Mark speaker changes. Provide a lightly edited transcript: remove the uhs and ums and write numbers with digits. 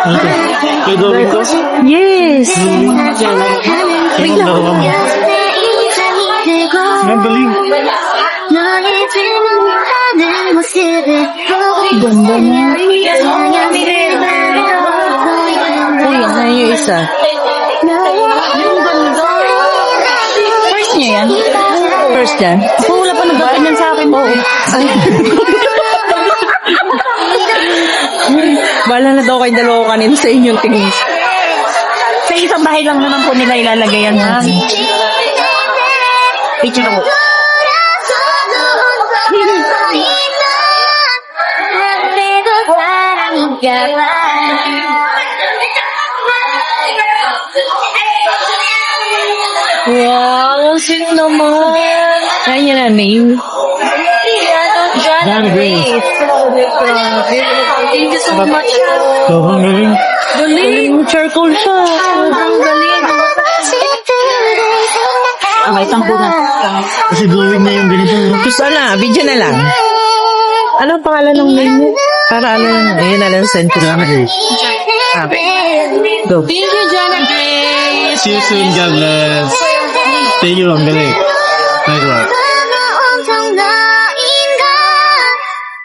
Speaker 1: May gawin ko?
Speaker 2: Yes!
Speaker 1: Wait lang. Ang galing.
Speaker 2: Ganda niya. Uy, yan na yung isa. First niya yan? First yan? Ako wala pa nagkakanyan sa akin. Oo. Ay. Bala na daw kayong dalawa kanina sa inyong tingin.
Speaker 3: Sa isang bahay lang naman po nila ilalagay yan, ha? Picture ko.
Speaker 2: Wow, ang sweet naman. Yan yun na name.
Speaker 1: John Grace.
Speaker 2: Thank you so much.
Speaker 1: Sobrang galing.
Speaker 2: Galing. Charcoal siya. Ang galing.
Speaker 3: May tambunan.
Speaker 1: Kasi glowing na yung ganito.
Speaker 2: Gusto na, video na lang. Anong pangalan ng name niya? Para ano, yun na lang send ko.
Speaker 1: John Grace.
Speaker 2: Go. Thank you, Jana Grace.
Speaker 1: See you soon, God bless. Thank you, ang galing. Thank you.